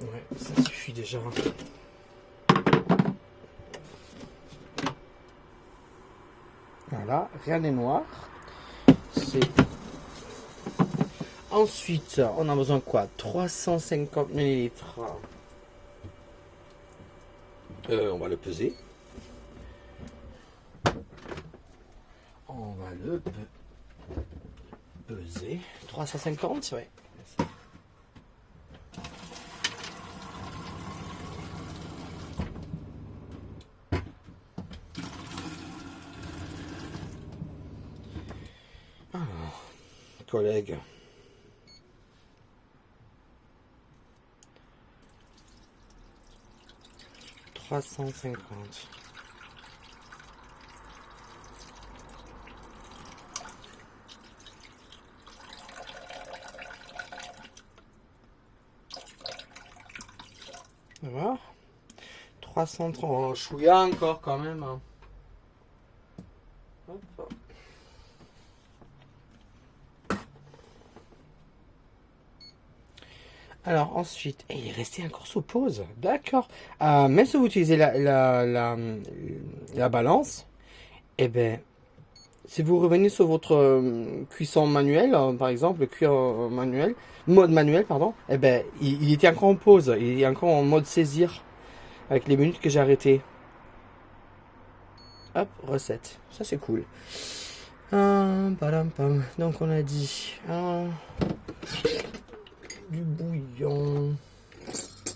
Ouais, ça suffit déjà. Voilà, rien n'est noir. C'est... Ensuite, on a besoin de quoi? 350 ml. On va le peser. On va le peser. 350, ouais. Alors, collègues. 350. Ça va? 330. Chouïa encore quand même. Hein. Hop. Alors ensuite, il est resté encore sous pause. D'accord. Même si vous utilisez la balance, eh ben, si vous revenez sur votre cuisson manuelle, par exemple, cuire manuel, mode manuel, pardon, eh ben, il était encore en pause. Il est encore en mode saisir avec les minutes que j'ai arrêtées. Hop, recette. Ça c'est cool. Padam, pam. Donc on a dit du bouillon.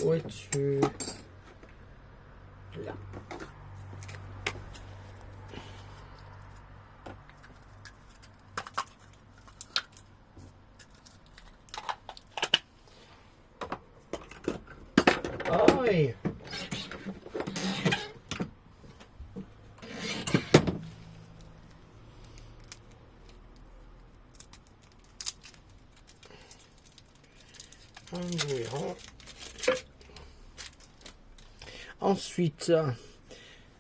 Où es-tu? Là. Aïe. Un bouillon. Ensuite,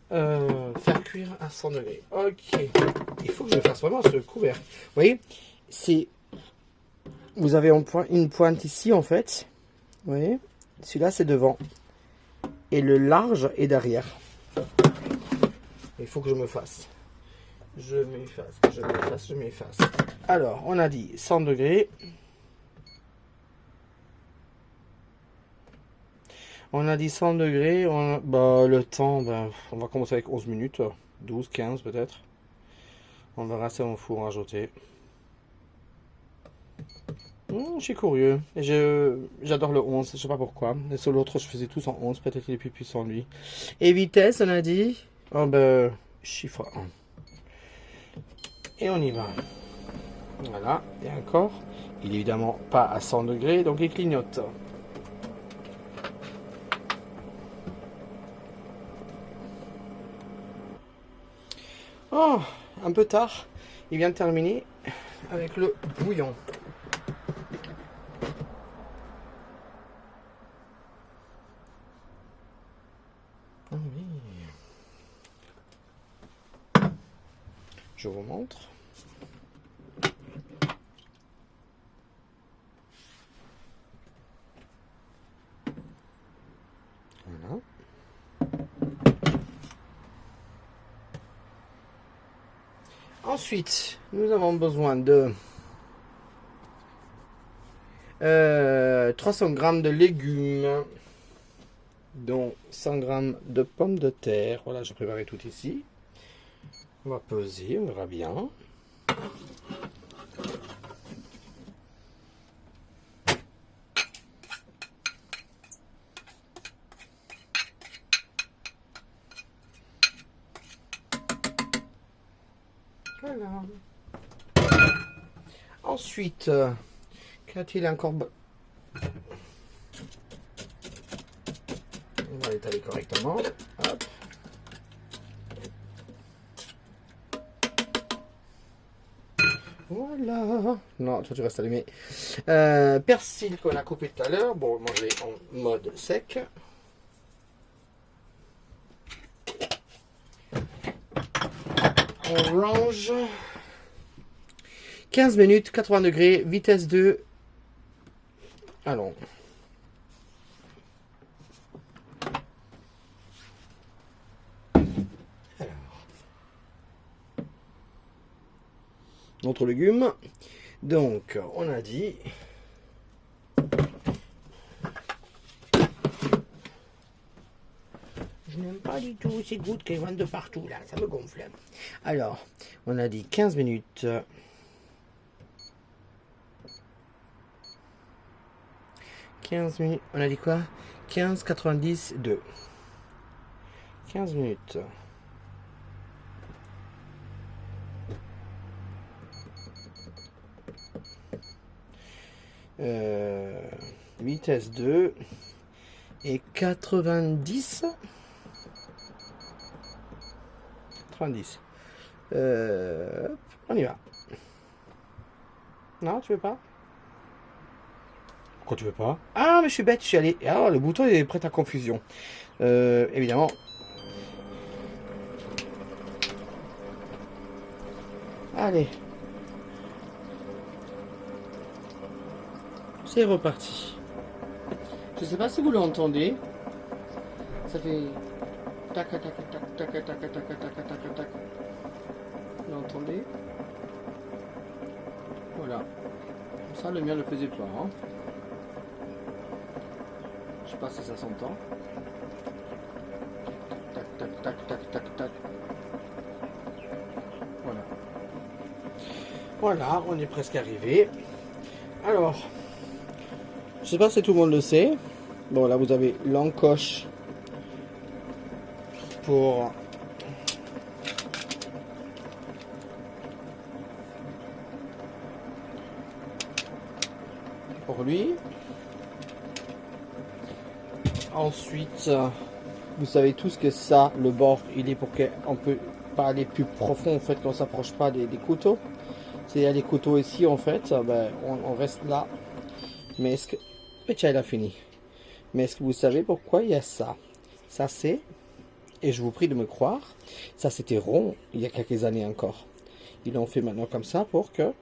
faire cuire à 100 degrés. Ok. Il faut que je fasse vraiment ce couvert. Vous voyez, c'est. Vous avez une pointe ici en fait. Vous voyez, celui-là c'est devant. Et le large est derrière. Il faut que je me fasse. Je m'efface. Alors, on a dit 100 degrés. On a dit 100 degrés. Le temps, on va commencer avec 11 minutes. 12, 15 peut-être. On verra si on faut rajouter. Je suis curieux. J'adore le 11, je sais pas pourquoi. Et sur l'autre, je faisais tous en 11. Peut-être qu'il est plus puissant lui. Et vitesse, on a dit. Chiffre 1. Et on y va. Voilà. Et encore. Il est évidemment pas à 100 degrés, donc il clignote. Oh, un peu tard. Il vient de terminer avec le bouillon. Oh oui. Je vous montre. Voilà. Ensuite, nous avons besoin de 300 g de légumes, dont 100 g de pommes de terre. Voilà, j'ai préparé tout ici. On va peser, on verra bien. Voilà. Ensuite, qu'a-t-il encore? On va l'étaler correctement. Hop. Voilà. Non, toi tu restes allumé. Persil qu'on a coupé tout à l'heure. Bon, manger en mode sec. Orange. 15 minutes, 80 degrés, vitesse 2. Allons. Alors. Notre légume. Donc, on a dit. Je n'aime pas du tout ces gouttes qui viennent de partout là, ça me gonfle. Alors, on a dit 15 minutes. 15 minutes, on a dit quoi? 15, 90, 2. 15 minutes. Vitesse 2 et 90. 90. On y va. Non, tu veux pas? Pourquoi tu veux pas? Ah, mais je suis bête, je suis allé. Ah, le bouton est prêt à confusion. Évidemment. Allez. C'est reparti. Je sais pas si vous l'entendez. Ça fait tac tac tac tac tac tac tac tac tac tac tac. Vous l'entendez? Voilà. Comme ça, le mien ne le faisait pas. Hein. Je sais pas si ça s'entend. Tac tac tac tac tac tac. Voilà. Voilà, on est presque arrivé. Alors, je sais pas si tout le monde le sait. Bon, là, vous avez l'encoche pour lui. Ensuite, vous savez tous que ça, le bord, il est pour qu'on peut pas aller plus profond en fait, qu'on s'approche pas des couteaux. Il y a des couteaux ici en fait, ben, on reste là. Mais est-ce que... Tiens, il a fini. Mais est-ce que vous savez pourquoi il y a ça? Ça c'est, et je vous prie de me croire, ça c'était rond il y a quelques années encore. Ils l'ont fait maintenant comme ça pour que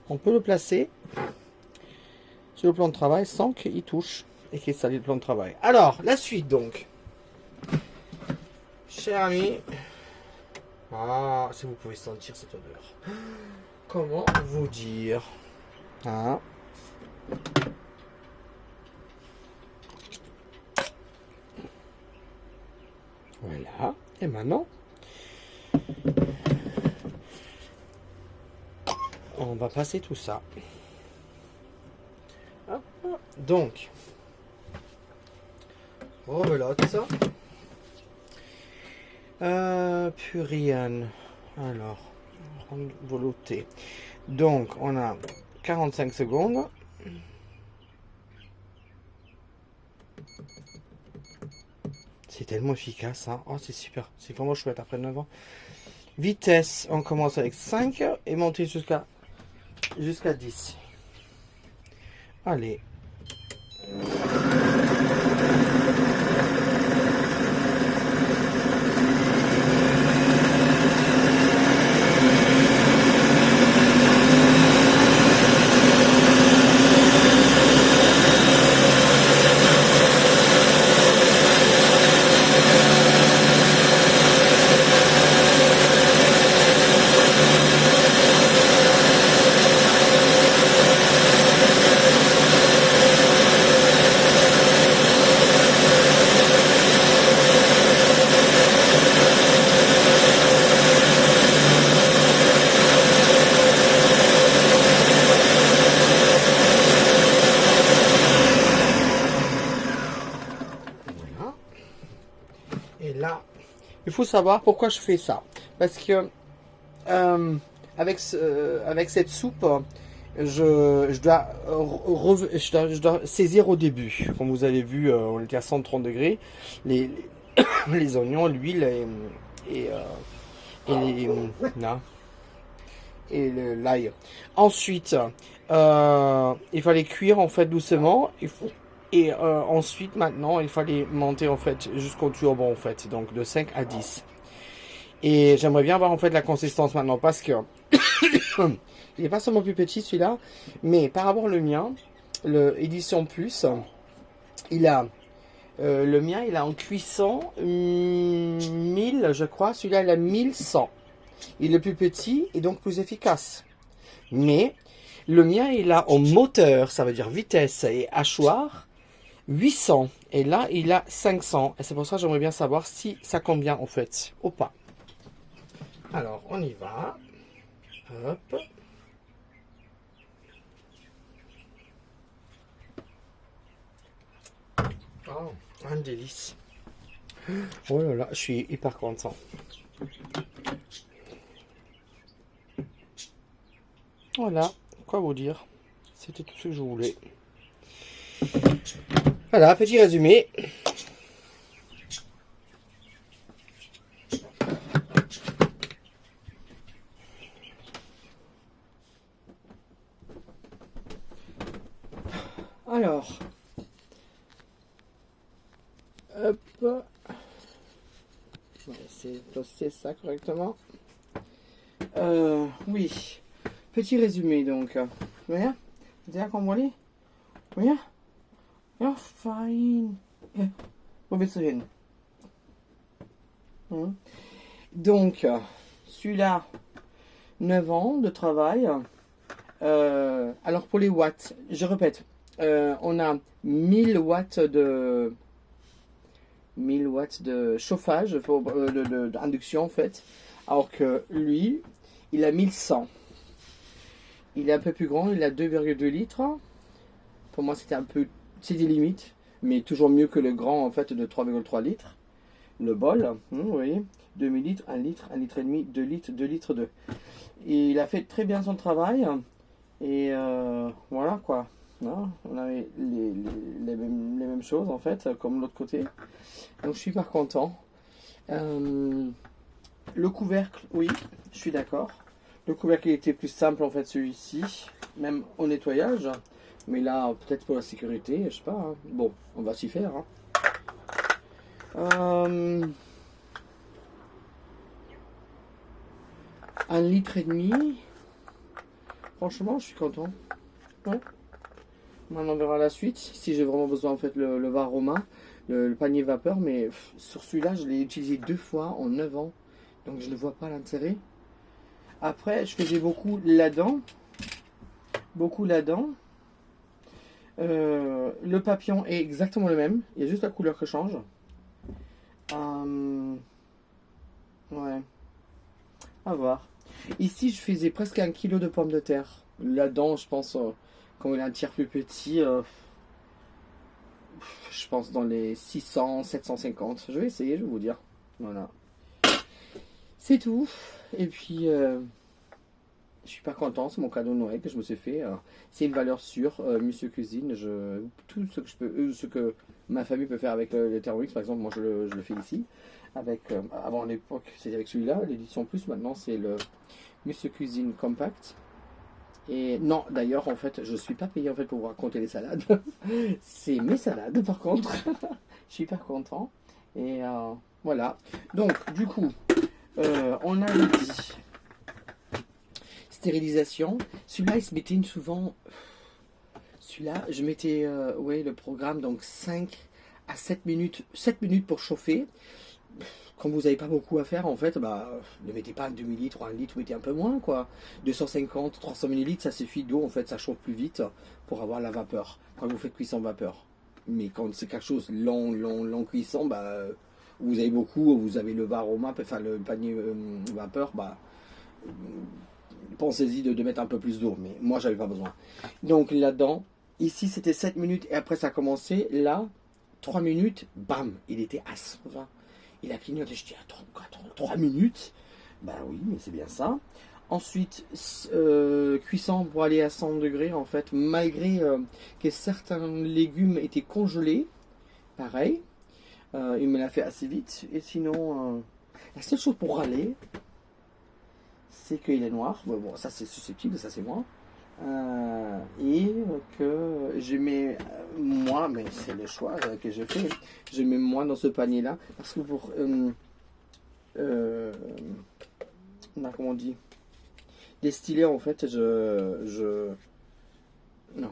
on peut le placer sur le plan de travail sans qu'il touche et qu'il salisse le plan de travail. Alors, la suite donc. Cher ami, ah, si vous pouvez sentir cette odeur. Comment vous dire? Hein? Voilà. Et maintenant, on va passer tout ça. Hop. Donc, rebelote. Puriane. Alors, velouté. Donc, on a 45 secondes. C'est tellement efficace, hein. Oh, c'est super. C'est vraiment chouette après 9 ans. Vitesse, on commence avec 5 et monter jusqu'à 10. Allez. Et là, il faut savoir pourquoi je fais ça. Parce que avec cette soupe, je dois saisir au début. Comme vous avez vu, on était à 130 degrés. Les oignons, l'huile et l'ail. Ensuite, il fallait cuire en fait doucement. Et ensuite, maintenant, il fallait monter en fait jusqu'au turban en fait, donc de 5 à 10. Et j'aimerais bien avoir en fait la consistance maintenant parce que il n'est pas seulement plus petit celui-là, mais par rapport au mien, le édition plus, il a le mien, il a en cuisson 1000, je crois. Celui-là, il a 1100. Il est plus petit et donc plus efficace. Mais le mien, il a en moteur, ça veut dire vitesse et hachoir, 800. Et là, il a 500. Et c'est pour ça que j'aimerais bien savoir si ça convient en fait ou pas. Alors, on y va. Hop. Oh, un délice. Oh là là, je suis hyper content. Voilà, quoi vous dire. C'était tout ce que je voulais. Voilà, petit résumé. Alors, hop, on va essayer de placer ça correctement. Oui, petit résumé donc. Voyez, vous avez compris? Voyez, ja, fine. Wo willst du hin? Donc, celui-là, 9 ans de travail. Alors pour les watts, je répète, on a 1000 watts de chauffage, d'induction en fait, alors que lui, il a 1100. Il est un peu plus grand, il a 2,2 litres. Pour moi, c'était limite, mais toujours mieux que le grand en fait de 3,3 litres. Le bol, vous voyez, 2000 litres, 1 litre, 1 litre et demi, 2 litres, 2 litres 2. Et il a fait très bien son travail. Et voilà quoi. Non, on avait les mêmes choses en fait, comme l'autre côté. Donc je suis pas content. Le couvercle, oui, je suis d'accord. Le couvercle il était plus simple en fait celui-ci, même au nettoyage. Mais là, peut-être pour la sécurité, je sais pas. Hein. Bon, on va s'y faire. Hein. 1 litre et demi. Franchement, je suis content. Ouais. Maintenant, on verra la suite. Si j'ai vraiment besoin, en fait, le Varoma, le panier vapeur. Mais sur celui-là, je l'ai utilisé 2 fois en 9 ans. Donc, je ne vois pas l'intérêt. Après, je faisais beaucoup là-dedans. Le papillon est exactement le même. Il y a juste la couleur qui change. Ouais. À voir. Ici, je faisais presque 1 kilo de pommes de terre. Là-dedans, je pense, quand il a un tiers plus petit, je pense dans les 600, 750. Je vais essayer, je vais vous dire. Voilà. C'est tout. Et puis, je suis pas content. C'est mon cadeau de Noël que je me suis fait. C'est une valeur sûre. Monsieur Cuisine, tout ce que je peux, ce que ma famille peut faire avec le Thermomix, par exemple, moi je le fais ici. Avec, avant l'époque, c'était avec celui-là, l'édition plus. Maintenant, c'est le Monsieur Cuisine Compact. Et non, d'ailleurs, en fait, je suis pas payé en fait pour vous raconter les salades. C'est mes salades, par contre. Je suis pas content. Et voilà. Donc, du coup, on a dit stérilisation. Celui-là, il se mettait souvent. Celui-là, je mettais ouais, le programme, donc 5 à 7 minutes. 7 minutes pour chauffer. Quand vous n'avez pas beaucoup à faire, en fait, bah, ne mettez pas un demi-litre ou 1 litre, mettez un peu moins, quoi. 250, 300 millilitres, ça suffit d'eau, en fait, ça chauffe plus vite pour avoir la vapeur, quand vous faites cuisson vapeur. Mais quand c'est quelque chose long cuisson, bah, vous avez beaucoup, vous avez le Varoma, enfin le panier vapeur, bah, pensez-y de mettre un peu plus d'eau, mais moi, j'avais pas besoin. Donc là-dedans, ici, c'était 7 minutes, et après, ça a commencé, là, 3 minutes, bam, il était à 120. Il a clignoté, je dis, attends, 3 minutes. Ben oui, mais c'est bien ça. Ensuite, cuisson pour aller à 100 degrés, en fait, malgré que certains légumes étaient congelés. Pareil, il me l'a fait assez vite. Et sinon, la seule chose pour râler, c'est qu'il est noir. Bon, ça c'est susceptible, ça c'est moi. Et que je mets moi, mais c'est le choix que je fais, je mets moi dans ce panier là parce que pour comment on dit, destiller en fait, non,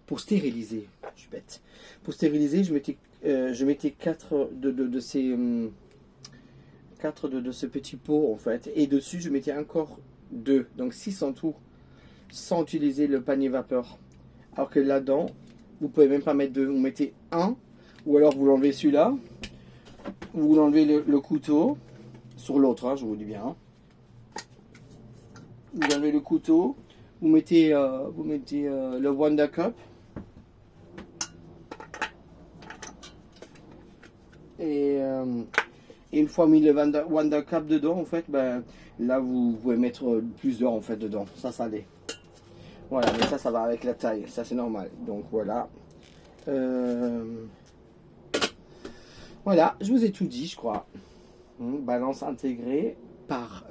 pour stériliser, je suis bête, pour stériliser je mettais 4 de ces 4 de ce petit pot en fait, et dessus je mettais encore 2, donc 6 en tout, sans utiliser le panier vapeur. Alors que là-dedans, vous pouvez même pas mettre 2, vous mettez 1, ou alors vous l'enlevez celui-là, vous enlevez le couteau sur l'autre, hein, je vous dis bien. Vous enlevez le couteau, vous mettez le Wonder Cup. Et une fois mis le Wonder Cup dedans, en fait, ben, là vous pouvez mettre plusieurs en fait dedans. Ça allait. Voilà, mais ça va avec la taille, ça c'est normal. Donc voilà. Voilà, je vous ai tout dit, je crois. Balance intégrée par,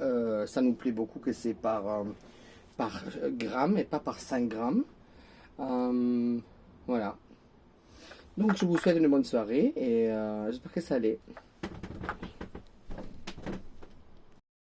ça nous plaît beaucoup que c'est par gramme et pas par 5 grammes. Voilà. Donc je vous souhaite une bonne soirée et j'espère que ça allait.